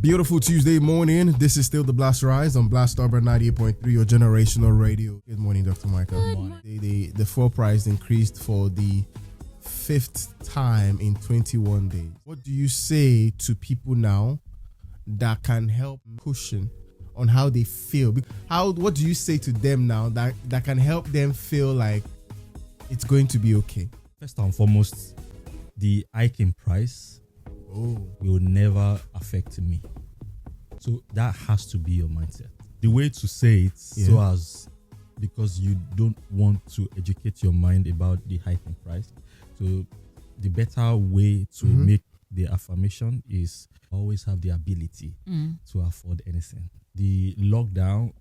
Beautiful Tuesday morning. This is still the Blast Rise on Blast Urban 98.3, your generational radio. Good morning, Dr. Michael. Good morning. The fuel price increased for the 5th time in 21 days. What do you say to people now that can help cushion on how they feel? What do you say to them now that can help them feel like it's going to be okay? First and foremost, the hike in price will never affect me. So that has to be your mindset. The way to say it, because you don't want to educate your mind about the hike in price. So the better way to make the affirmation is always have the ability to afford anything. The lockdown,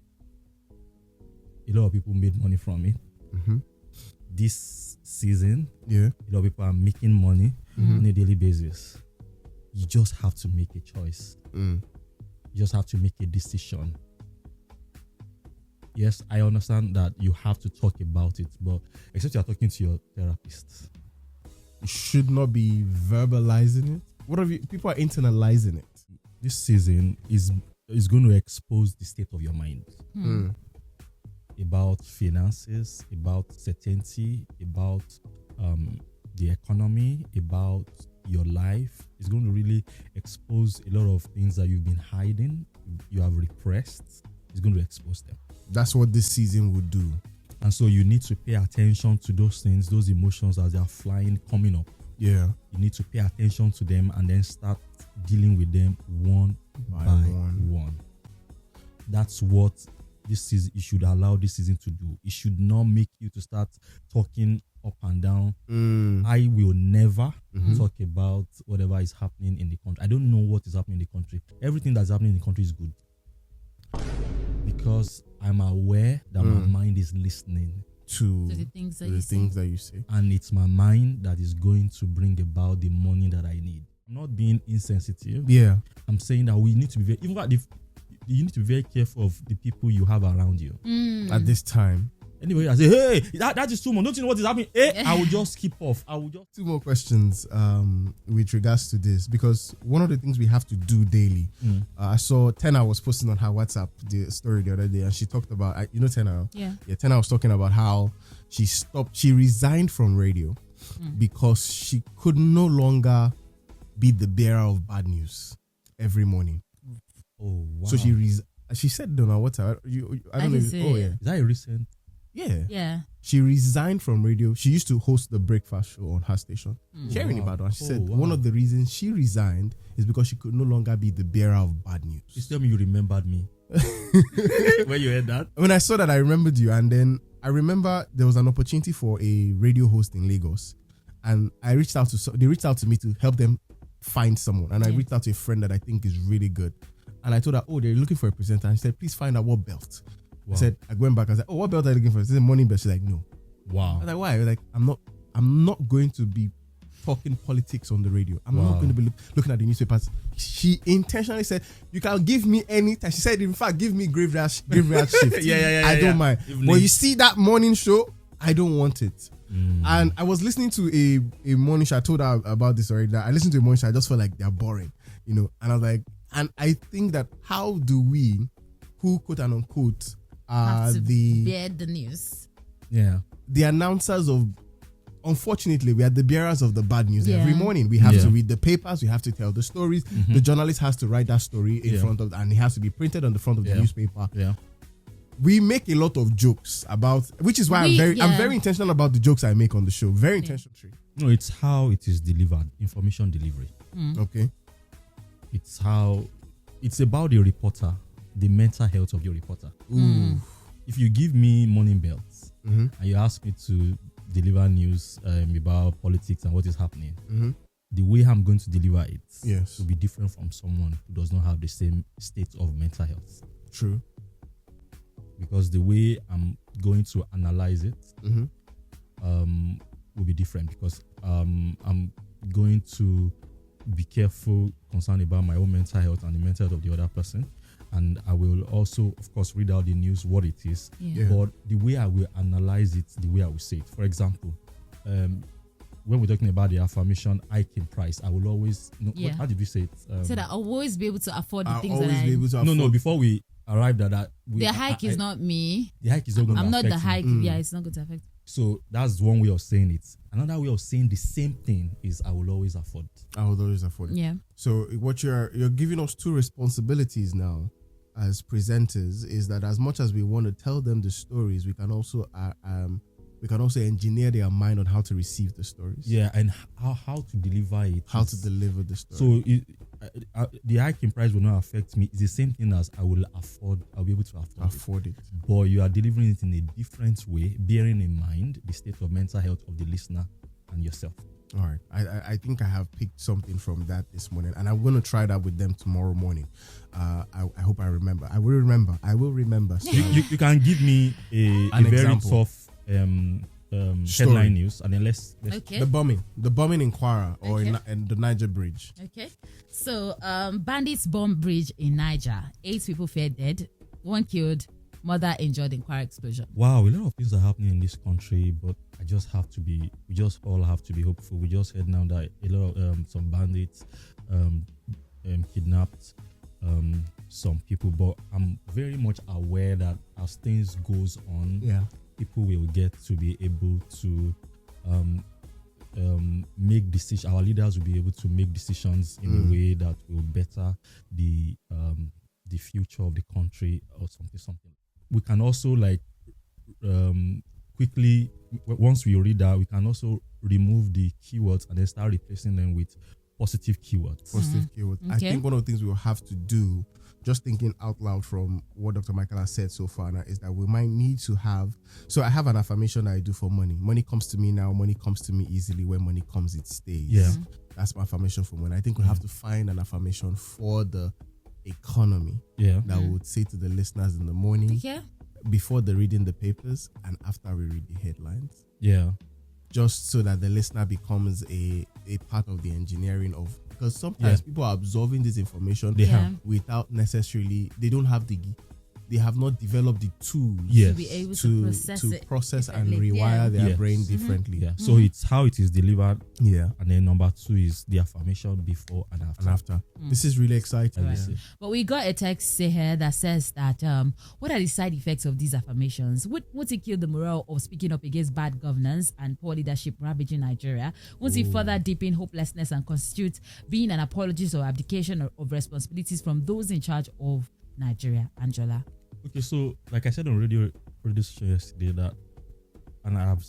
a lot of people made money from it. This season, a lot of people are making money on a daily basis. You just have to make a choice. You just have to make a decision. Yes, I understand that you have to talk about it, but except you are talking to your therapist. You should not be verbalizing it. People are internalizing it. This season is going to expose the state of your mind. About finances, about certainty, about the economy, about your life. It's going to really expose a lot of things that you've been hiding, you have repressed. It's going to expose them. That's what this season would do. And so you need to pay attention to those things, those emotions as they are flying, coming up. Yeah. You need to pay attention to them and then start dealing with them one by one. That's what this season, it should allow this season to do. It should not make you to start talking up and down. I will never talk about whatever is happening in the country. I don't know what is happening in the country. Everything that's happening in the country is good. Because I'm aware that my mind is listening to the things that you say. And it's my mind that is going to bring about the money that I need. I'm not being insensitive. Yeah. I'm saying that we need to be very, you need to be very careful of the people you have around you. At this time. Anyway, I say, hey, that is too much. Don't you know what is happening? I will just keep off. Two more questions with regards to this, because one of the things we have to do daily. I saw Tenna was posting on her WhatsApp the story the other day, and she talked about, Tenna? Yeah, Tenna was talking about how she resigned from radio because she could no longer be the bearer of bad news every morning. Oh, wow. So she said on her WhatsApp, I don't know. Is that a recent? Yeah. She resigned from radio. She used to host the breakfast show on her station. Sharing about it. She said one of the reasons she resigned is because she could no longer be the bearer of bad news. Please tell me you remembered me. When you heard that? When I saw that, I remembered you. And then I remember there was an opportunity for a radio host in Lagos. And they reached out to me to help them find someone. And I reached out to a friend that I think is really good. And I told her, they're looking for a presenter. And she said, please find out what belt. Wow. I went back. I said, what belt are you looking for? She said, morning belt. She's like, no. Wow. I was like, why? I was like, I'm not going to be talking politics on the radio. I'm not going to be looking at the newspapers. She intentionally said, you can give me any time. She said, in fact, give me graveyard shift. I don't mind. But you see that morning show, I don't want it. And I was listening to a morning show. I told her about this already. That I listened to a morning show. I just felt like they're boring, And I was like, and I think that how do we, who quote and unquote, are bear the news. Yeah. The announcers of, unfortunately, we are the bearers of the bad news every morning. We have to read the papers, we have to tell the stories. The journalist has to write that story in front of, and it has to be printed on the front of the newspaper. Yeah. We make a lot of jokes about, which is why I'm very intentional about the jokes I make on the show. Very intentional. No, it's how it is delivered, information delivery. Okay. It's about the reporter, the mental health of your reporter. If you give me morning belts and you ask me to deliver news about politics and what is happening, the way I'm going to deliver it will be different from someone who does not have the same state of mental health. True. Because the way I'm going to analyze it will be different, because I'm going to be careful, concerned about my own mental health and the mental health of the other person. And I will also, of course, read out the news, what it is. But the way I will analyze it, the way I will say it. For example, when we're talking about the affirmation hiking price, I will always how did we say it? So that I'll always be able to afford the I'll things always that be able to afford. No, before we arrived at that, the hike is not me. The hike is not going to I'm not affect the hike. me. Yeah, it's not going to affect. So that's one way of saying it. Another way of saying the same thing is I will always afford. I will always afford. Yeah. So what you're giving us two responsibilities now as presenters is that as much as we want to tell them the stories, we can also engineer their mind on how to receive the stories. Yeah, and how to deliver it. How to deliver the story. So the hiking price will not affect me. It's the same thing as I'll be able to afford it. But you are delivering it in a different way, bearing in mind the state of mental health of the listener and yourself. All right. I think I have picked something from that this morning, and I'm going to try that with them tomorrow morning. I hope I remember. I will remember. So you can give me a very example. tough headline news, and then let's Okay. The bombing in Kwara or Okay. in the Niger Bridge. Okay. So, bandits bomb bridge in Niger. 8 people fell dead. 1 killed. Mother injured in Kwara explosion. Wow, a lot of things are happening in this country, but we just all have to be hopeful. We just heard now that a lot of some bandits kidnapped some people, but I'm very much aware that as things goes on, people will get to be able to make decisions. Our leaders will be able to make decisions in a way that will better the future of the country or something. We can also quickly, once we read that, we can also remove the keywords and then start replacing them with positive keywords. Keywords. Okay. I think one of the things we will have to do, just thinking out loud from what Dr. Michael has said so far now, is that we might need to have. So I have an affirmation I do for money. Money comes to me now. Money comes to me easily. When money comes, it stays. Yeah. That's my affirmation for money. I think we have to find an affirmation for the economy. Yeah. That would say to the listeners in the morning, Okay. before they're reading the papers and after we read the headlines. Yeah. Just so that the listener becomes a part of the engineering of, because sometimes people are absorbing this information without necessarily, they have not developed the tools To be able to process and differently. rewire their brain differently. Yeah. So it's how it is delivered. Yeah. And then number 2 is the affirmation before and after. This is really exciting. Right. But we got a text here that says that what are the side effects of these affirmations? Would it kill the morale of speaking up against bad governance and poor leadership ravaging Nigeria? Would it further deepen hopelessness and constitute being an apologist or abdication of responsibilities from those in charge of Nigeria? Angela. Okay, so like I said on radio show yesterday that, and I've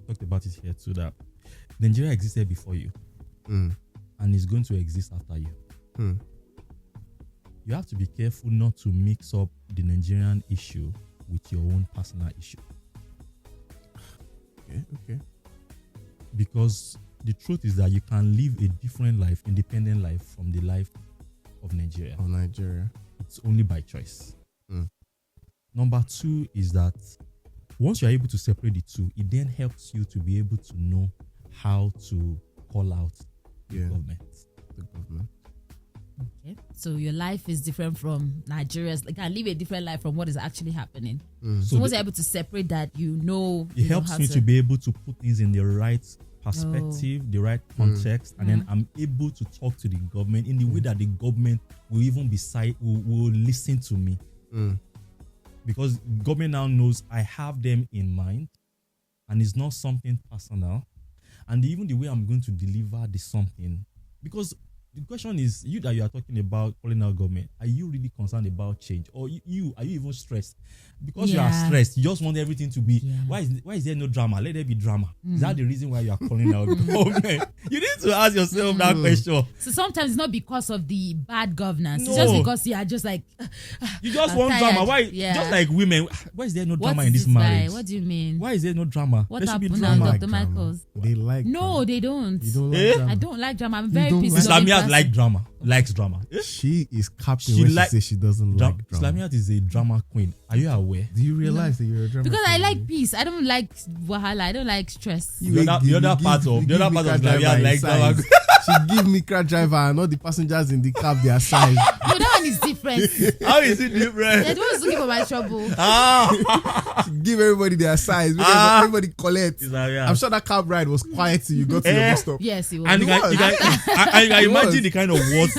talked about it here too, that Nigeria existed before you, and is going to exist after you. You have to be careful not to mix up the Nigerian issue with your own personal issue. Okay. Because the truth is that you can live a different life, independent life from the life of Nigeria. It's only by choice. Number 2 is that once you're able to separate the two, it then helps you to be able to know how to call out the government. Okay. So your life is different from Nigeria's. Like, I live a different life from what is actually happening. So once you're able to separate that, it helps me to be able to put things in the right perspective, the right context, and then I'm able to talk to the government in the way that the government will even will listen to me. Because government now knows I have them in mind, and it's not something personal, and even the way I'm going to deliver the something. Because the question is, you are talking about calling out government, are you really concerned about change, or are you even stressed? Because you are stressed, you just want everything to be. Why is there no drama? Let there be drama. Is that the reason why you are calling out government? You need to ask yourself that question. So sometimes it's not because of the bad governance. No. It's just because you are just like you just want tired. drama. Why? Yeah. Just like women. Why is there no drama What in is this marriage? guy? What do you mean? Why is there no drama? What There should be happened drama. now, Dr. Michaels? They like No, drama. they don't. You don't like drama. I don't like drama. I'm very don't peaceful. like- Islamiyat likes drama. She is capping She when like- she says she doesn't like drama. Islamiyat is a drama queen. Are you aware? Do you realize that you're a drama Because I queen? like peace. I don't like wahala. I don't like stress. The other part of Islamiyat likes drama. She give me car driver and all the passengers in the cab their size. No, that one is different. How is it different? Yeah, the one is looking for my trouble. She give everybody their size. Everybody collect. Yeah. I'm sure that cab ride was quiet till you got to the bus stop. Yes, it was. And you can imagine the kind of words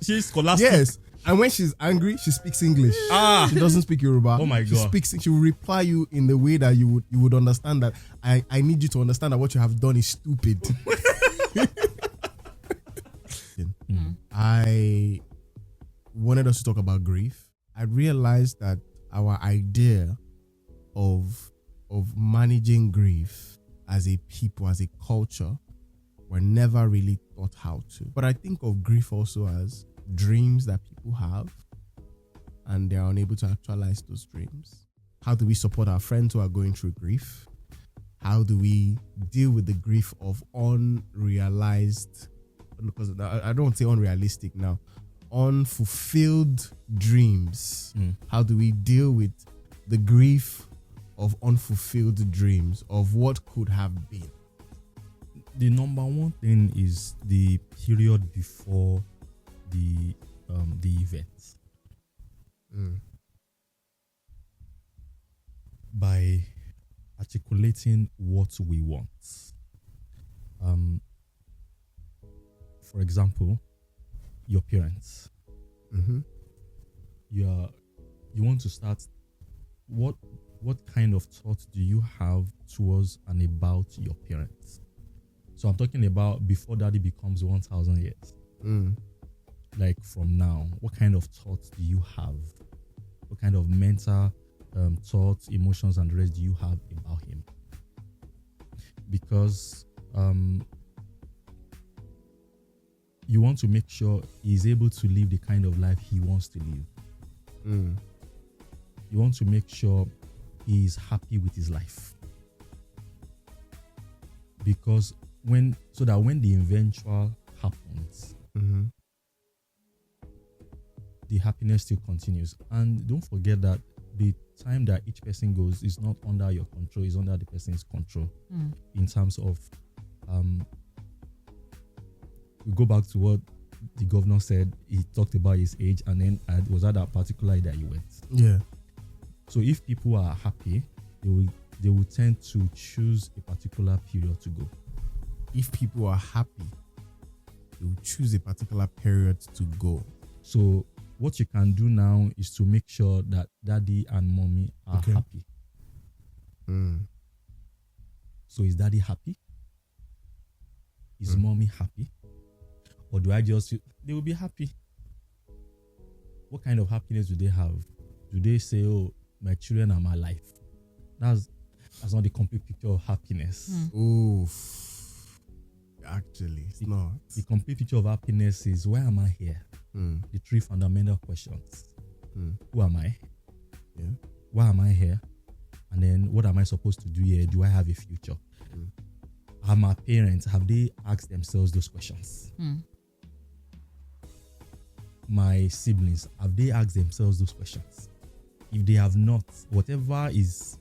she's scholastic. Yes. And when she's angry, she speaks English. She doesn't speak Yoruba. Oh my God. She will reply you in the way that you would understand that I need you to understand that what you have done is stupid. I wanted us to talk about grief. I realized that our idea of managing grief as a people, as a culture, were never really taught how to. But I think of grief also as dreams that people have and they are unable to actualize those dreams. How do we support our friends who are going through grief? How do we deal with the grief of unrealized, because I don't want to say unrealistic now, unfulfilled dreams? How do we deal with the grief of unfulfilled dreams, of what could have been? The number one thing is the period before the event. By articulating what we want. For example, your parents. You want to start. What kind of thought do you have towards and about your parents? So I'm talking about before daddy becomes 1,000 years. Like from now, what kind of thoughts do you have? What kind of mental thoughts, emotions, and the rest do you have about him? Because you want to make sure he's able to live the kind of life he wants to live. You want to make sure he is happy with his life. Because when the eventual happens, the happiness still continues. And don't forget that the time that each person goes is not under your control, it's under the person's control. In terms of we go back to what the governor said. He talked about his age, and then it was at that particular that he went. Yeah. So if people are happy, they will tend to choose a particular period to go. If people are happy, they will choose a particular period to go. So what you can do now is to make sure that daddy and mommy are happy. So is daddy happy? Is mommy happy? Or do I just feel they will be happy? What kind of happiness do they have? Do they say, oh, my children are my life? That's not the complete picture of happiness. Oof. Actually, it's not. The complete picture of happiness is, why am I here? The three fundamental questions. Who am I? Yeah. Why am I here? And then what am I supposed to do here? Do I have a future? Have my parents, have they asked themselves those questions? My siblings, have they asked themselves those questions? If they have not, whatever is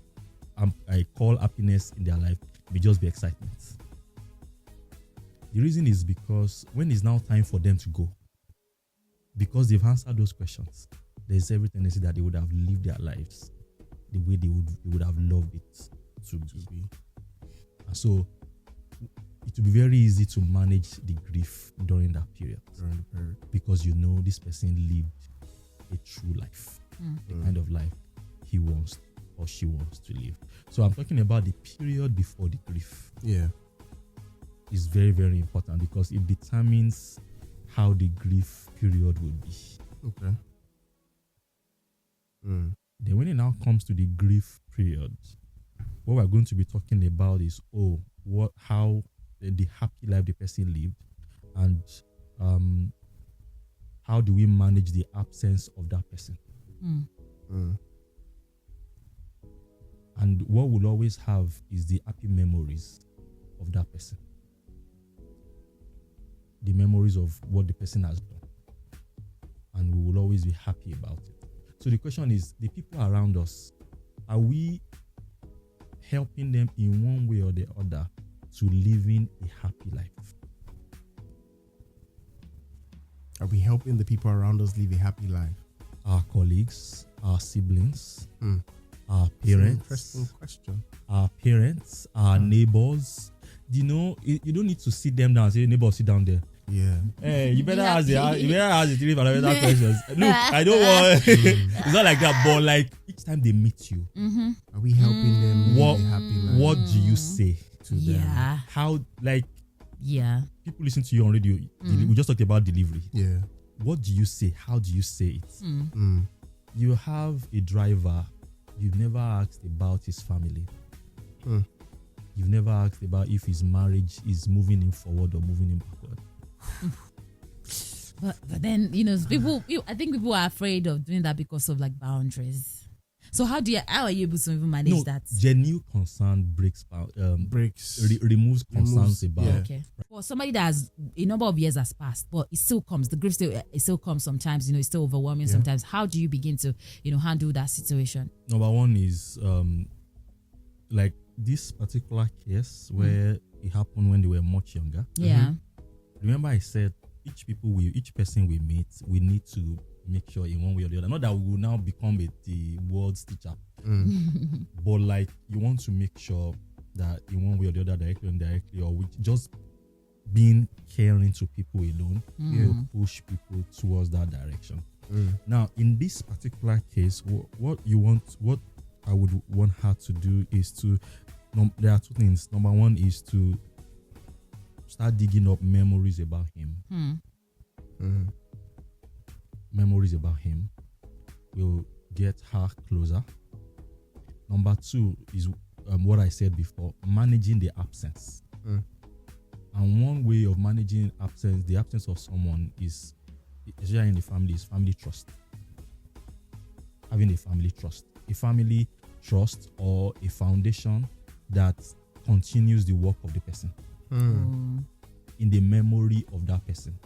I call happiness in their life may just be excitement. The reason is because when it's now time for them to go, because they've answered those questions, there's every tendency that they would have lived their lives the way they would have loved it to be. And so it will be very easy to manage the grief during that period. Because you know this person lived a true life, the kind of life he wants or she wants to live. So I'm talking about the period before the grief. Yeah. Is very, very important because it determines how the grief period will be. Okay. Then when it now comes to the grief period, what we're going to be talking about is how the happy life the person lived, and how do we manage the absence of that person. And what we'll always have is the happy memories of that person. The memories of what the person has done. And we will always be happy about it. So the question is, the people around us, are we helping them in one way or the other to living a happy life? Are we helping the people around us live a happy life? Our colleagues, our siblings, our That's an parents. interesting question. Our parents, our neighbors. You know, you don't need to sit them down and say, neighbor, sit down there. Yeah. Hey, you better ask the three fundamental questions. Look, I don't want. It's not like that, but like each time they meet you, Are we helping them live a happy life? what do you say to them? Yeah. How, like, Yeah. people listen to you on radio. We just talked about delivery. Yeah. What do you say? How do you say it? Mm. You have a driver. You've never asked about his family. You've never asked about if his marriage is moving him forward or moving him backward. But then, you know, I think people are afraid of doing that because of like boundaries. So how are you able to even manage that? Genuine concern removes concerns about. Yeah. Okay. For somebody that has a number of years has passed, but it still comes, the grief still comes sometimes, you know, it's still overwhelming sometimes. How do you begin to, you know, handle that situation? Number one is like this particular case where it happened when they were much younger. Yeah. Remember I said each person we meet, we need to make sure in one way or the other. Not that we will now become the world's teacher. But like you want to make sure that in one way or the other, directly or indirectly, or with just being caring to people alone, will push people towards that direction. Now, in this particular case, what I would want her to do is to, there are two things. Number one is to start digging up memories about him. Memories about him will get her closer. Number two is what I said before, managing the absence. And one way of managing the absence of someone is, especially in the family, is family trust. Having a family trust. A family trust or a foundation that continues the work of the person. In the memory of that person.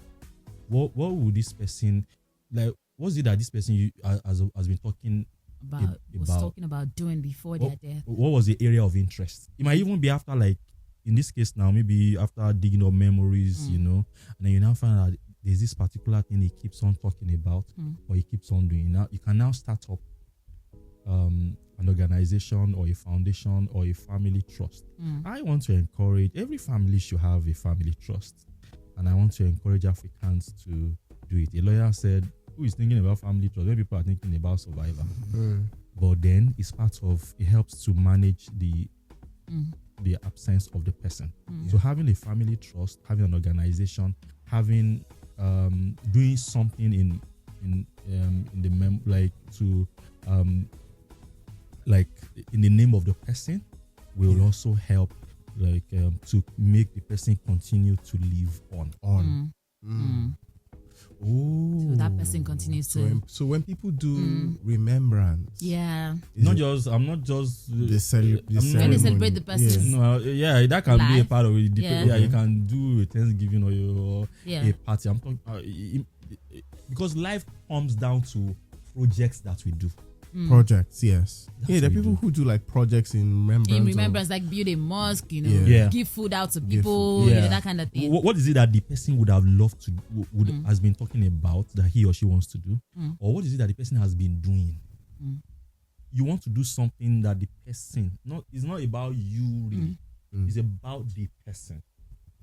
What would this person, like, what's it that this person has been talking about doing before their death? What was the area of interest? It might even be after, like, in this case now, maybe after digging up memories, you know, and then you now find out there's this particular thing he keeps on talking about or he keeps on doing. Now you can now start up an organization or a foundation or a family trust. I want to encourage, every family should have a family trust, and I want to encourage Africans to do it. A lawyer said, who is thinking about family trust when people are thinking about survival? But then it helps to manage the absence of the person. So having a family trust, having an organization, having doing something in the name of the person will also help, to make the person continue to live on. So that person continues to. So when people do remembrance, I'm not just the ceremony. when they celebrate the person. No, that can be a Life. part of it. Yeah. You can do a Thanksgiving or Yeah. a party. I'm talking because life comes down to projects that we do. Projects, yes. That's There are what we people do. who do like projects in remembrance. In remembrance, like build a mosque, you know, Yeah. give food out to Give people, food. you Yeah. know, that kind of thing. What is it that the person would have loved to has been talking about that he or she wants to do, or what is it that the person has been doing? You want to do something that the person it's not about you really. It's about the person.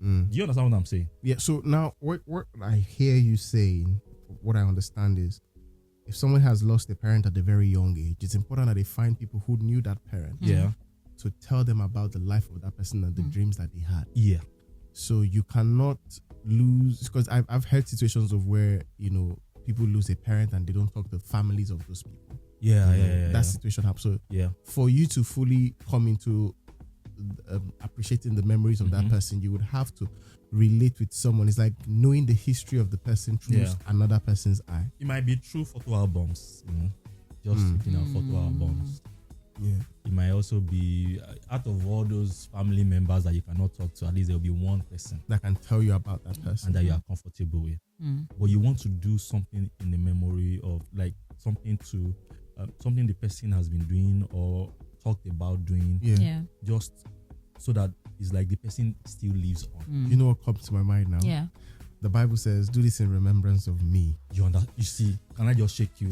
Do you understand what I'm saying? Yeah. So now, what I hear you saying, what I understand is, if someone has lost a parent at a very young age, it's important that they find people who knew that parent. Yeah. To tell them about the life of that person and the dreams that they had. Yeah. So you cannot lose, because I've heard situations of where, you know, people lose a parent and they don't talk to the families of those people. That situation happens. So for you to fully come into appreciating the memories of that person, you would have to relate with someone. It's like knowing the history of the person through another person's eye. It might be through photo albums, you know, just looking at photo albums. Yeah. It might also be out of all those family members that you cannot talk to, at least there will be one person that can tell you about that person and that you are comfortable with. But you want to do something in the memory of, like, something the person has been doing or talked about doing. Just so that it's like the person still lives on. You know what comes to my mind now? Yeah. the Bible says, "Do this in remembrance of me." You see, can I just shake you?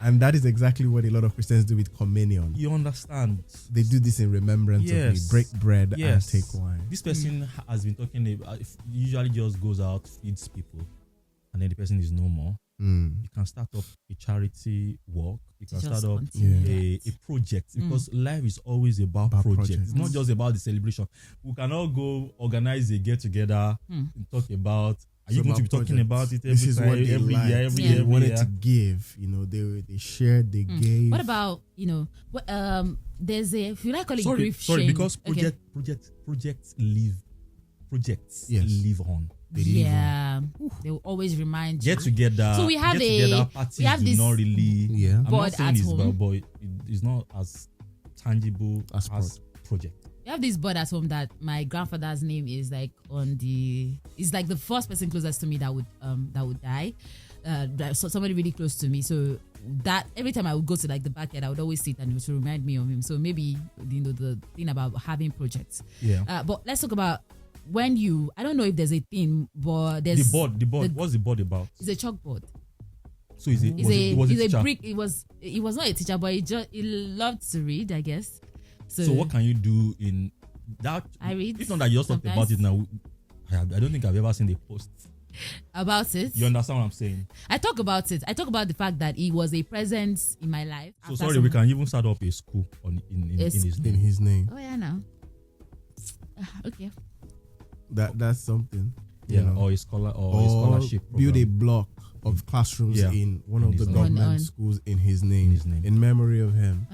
And that is exactly what a lot of Christians do with communion. You understand? They do this in remembrance of me. Break bread and take wine. This person has been talking about, usually just goes out, feeds people, and then the person is no more. You can start up a charity work. You can start up a project, because life is always about projects. It's not just about the celebration. We can all go organize a get together and talk about. Are you going to be talking about it every time, every year? They wanted to give. They shared, they gave. What about there's a, if you like call it grief shame. Because projects live on. They will always remind you. Get together. So we have parties do not really. I'm not saying it's home. but it's not as tangible as project. We have this bird at home that my grandfather's name is like it's like the first person closest to me that would die. So somebody really close to me. So that every time I would go to like the backyard, I would always sit and it would remind me of him. So maybe the thing about having projects. Yeah. But let's talk about when I don't know if there's a thing, but there's the board. What's the board about? It's a chalkboard. So was it a brick. It was not a teacher, but he loved to read, I guess. So what can you do in that? I read. It's not that you just talked about it now. I don't think I've ever seen a post about it. You understand what I'm saying? I talk about it. I talk about the fact that he was a presence in my life. So sorry, we can even start up a school in his name. Oh yeah, no. Okay. That's something. Or a scholarship program. Build a block of classrooms in one of the government schools in his name, in memory of him.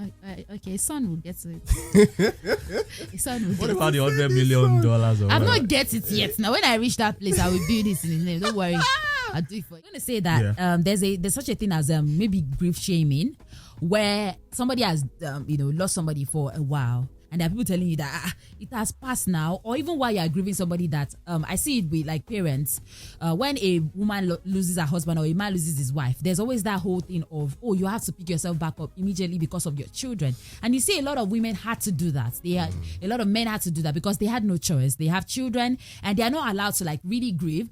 Okay, son will get to it. What about the $100 million? I've not get it yet. Now, when I reach that place, I will build it in his name. Don't worry, I'll do it for you. I'm going to say that there's such a thing as maybe grief shaming, where somebody has lost somebody for a while. And there are people telling you that it has passed now, or even while you are grieving somebody that I see it with like parents. When a woman loses her husband or a man loses his wife, there's always that whole thing of, you have to pick yourself back up immediately because of your children. And you see a lot of women had to do that. A lot of men had to do that because they had no choice. They have children and they are not allowed to like really grieve.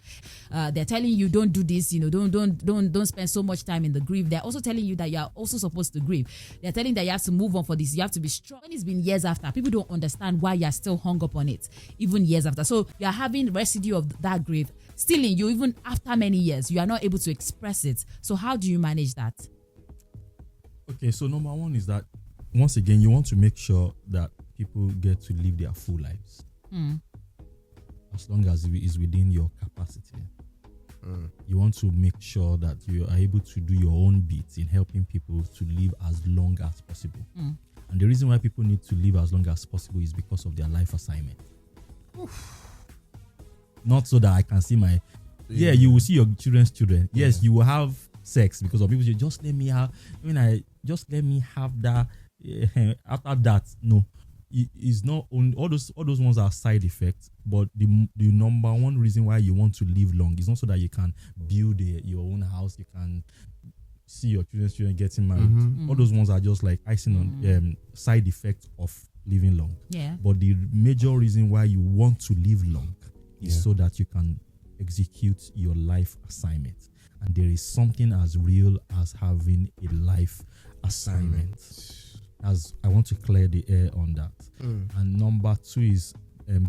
They're telling you don't do this, don't spend so much time in the grief. They're also telling you that you are also supposed to grieve. They're telling you that you have to move on for this. You have to be strong. When it's been years after, people don't understand why you're still hung up on it, even years after. So you're having residue of that grief still in you, even after many years. You are not able to express it. So how do you manage that? Okay, so number one is that, once again, you want to make sure that people get to live their full lives. As long as it is within your capacity. You want to make sure that you are able to do your own bit in helping people to live as long as possible. And the reason why people need to live as long as possible is because of their life assignment. Not so that I can see you will see your children's children. Yes, you will have sex because of people say, just let me have that. After that, no. It's not only all those ones are side effects, but the number one reason why you want to live long is not so that you can build your own house, you can see your children's children getting married. All those ones are just like icing on side effects of living long. Yeah. But the major reason why you want to live long is so that you can execute your life assignment. And there is something as real as having a life assignment. As I want to clear the air on that. And number two is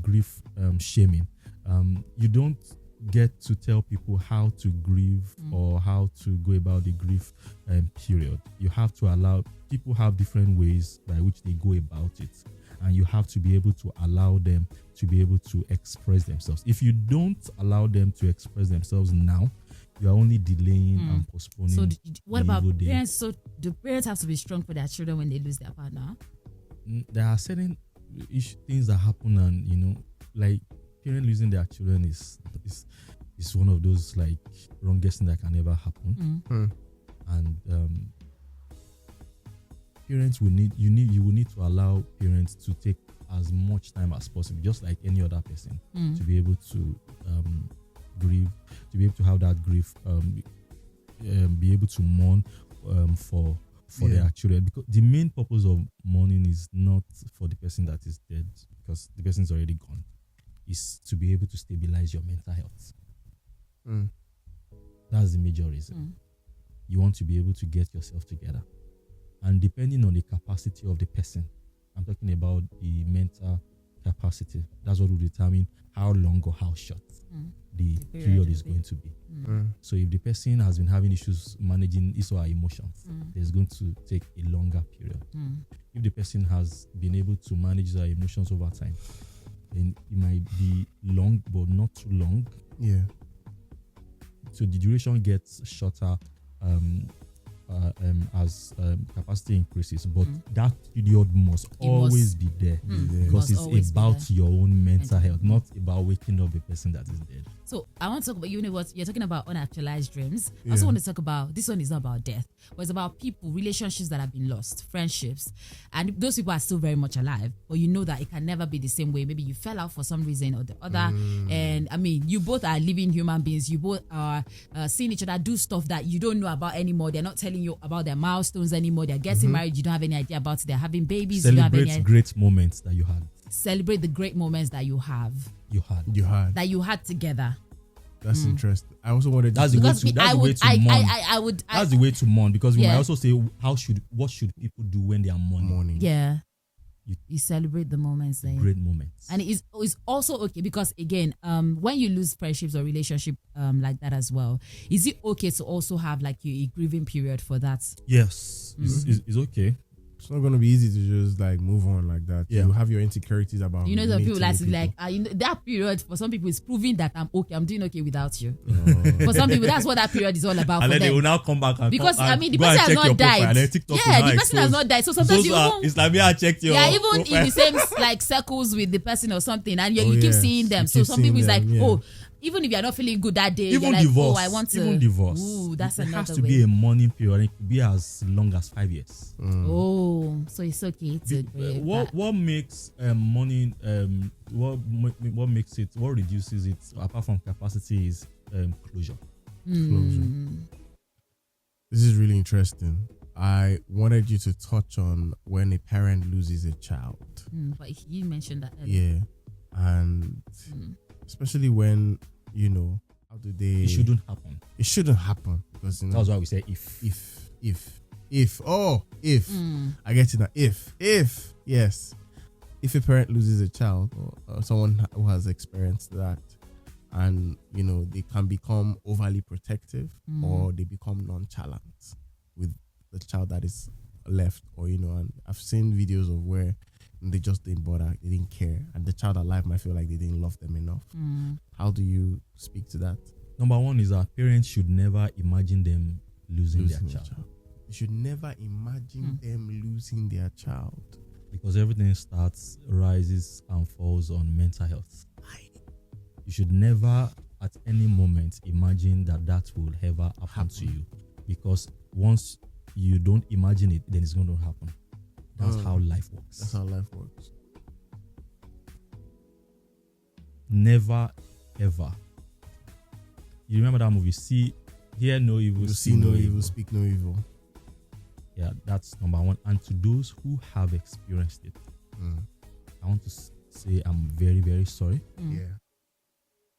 grief shaming. You don't get to tell people how to grieve or how to go about the grief period. You have to allow people have different ways by which they go about it, and you have to be able to allow them to be able to express themselves. If you don't allow them to express themselves now, you are only delaying and postponing. So what about parents? So do parents have to be strong for their children when they lose their partner? There are certain things that happen, and like parents losing their children is one of those like wrongest things that can ever happen. And parents will need to allow parents to take as much time as possible, just like any other person, to be able to grieve, to be able to have that grief, be able to mourn for their children, because the main purpose of mourning is not for the person that is dead, because the person is already gone. is to be able to stabilize your mental health. Mm. That's the major reason. You want to be able to get yourself together. And depending on the capacity of the person, I'm talking about the mental capacity. That's what will determine how long or how short the period is going to be. So if the person has been having issues managing his or her emotions, there's going to take a longer period. If the person has been able to manage their emotions over time, then it might be long, but not too long. Yeah. So the duration gets shorter as capacity increases, but that period must always be there because it's about your own mental health, not about waking up a person that is dead. So I want to talk about, you know what, you're talking about unactualized dreams. I also want to talk about, this one is not about death, but it's about people, relationships that have been lost, friendships, and those people are still very much alive, but you know that it can never be the same way. Maybe you fell out for some reason or the other, and I mean, you both are living human beings, you both are seeing each other do stuff that you don't know about anymore. They're not telling you about their milestones anymore. They're getting married, you don't have any idea about it. They're having babies. Celebrate great moments that you had. Celebrate the great moments that you have. That you had together. That's interesting. I also wanted. That's the way to mourn. Because we might also say, what should people do when they are mourning? Yeah. You celebrate the moments. Great moments. And it's also okay because, again, when you lose friendships or relationship like that as well, is it okay to also have like a grieving period for that? Yes, it's okay. It's not going to be easy to just like move on like that. You have your insecurities about. You know, the people that period for some people is proving that I'm doing okay without you. For some people, that's what that period is all about. And for then them. they will now come back and because and the person has not died. The person has not died. So sometimes it's like me. I checked your. Yeah, even in the same like circles with the person or something, and you keep seeing them. So some people is like, even if you're not feeling good that day, even you're divorce, like, I want to. Even divorce. Ooh, that's another way. It has to be a mourning period. It could be as long as 5 years. Oh, so it's okay to. What makes mourning? What makes it? What reduces it? Apart from capacity, is closure. Closure. This is really interesting. I wanted you to touch on when a parent loses a child. But you mentioned that earlier. Yeah, and especially when, how do they? It shouldn't happen. It shouldn't hapen because that's why we say if. I get it now. If yes, if a parent loses a child or someone who has experienced that, and they can become overly protective or they become nonchalant with the child that is left, or and I've seen videos of where they just didn't bother, they didn't care, and the child alive might feel like they didn't love them enough. How do you speak to that? Number one is that parents should never imagine them losing their child. You should never imagine them losing their child, because everything rises and falls on mental health. You should never at any moment imagine that will ever happen to you, because once you don't imagine it, then it's going to happen. That's how life works. That's how life works. Never, ever. You remember that movie? Hear no evil, see no evil, speak no evil. Yeah, that's number one. And to those who have experienced it, I want to say I'm very, very sorry. Yeah.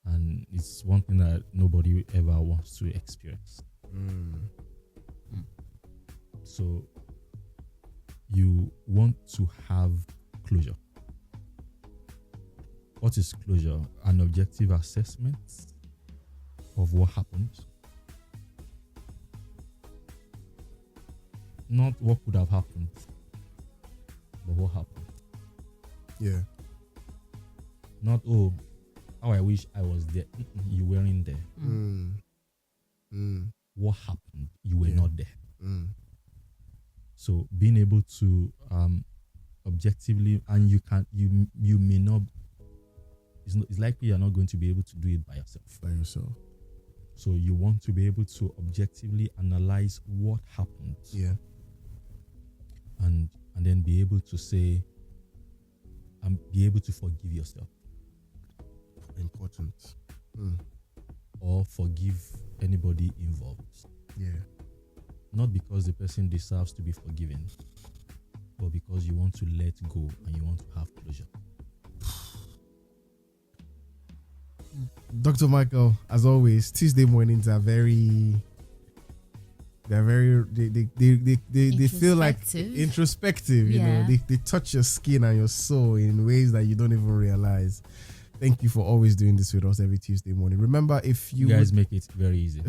And it's one thing that nobody ever wants to experience. So you want to have closure. What is closure? An objective assessment of what happened. Not what could have happened, but what happened. Yeah. Not, how I wish I was there. You weren't there. What happened? You were not there. So being able to objectively, and you may not. It's likely you're not going to be able to do it by yourself. So you want to be able to objectively analyze what happened. Yeah. And then be able to say, and be able to forgive yourself. Important. Or forgive anybody involved. Yeah. Not because the person deserves to be forgiven, but because you want to let go and you want to have closure. Dr. Michael, as always, Tuesday mornings are very. They're very. They feel like introspective. You know, they touch your skin and your soul in ways that you don't even realize. Thank you for always doing this with us every Tuesday morning. Remember, if you guys make it very easy.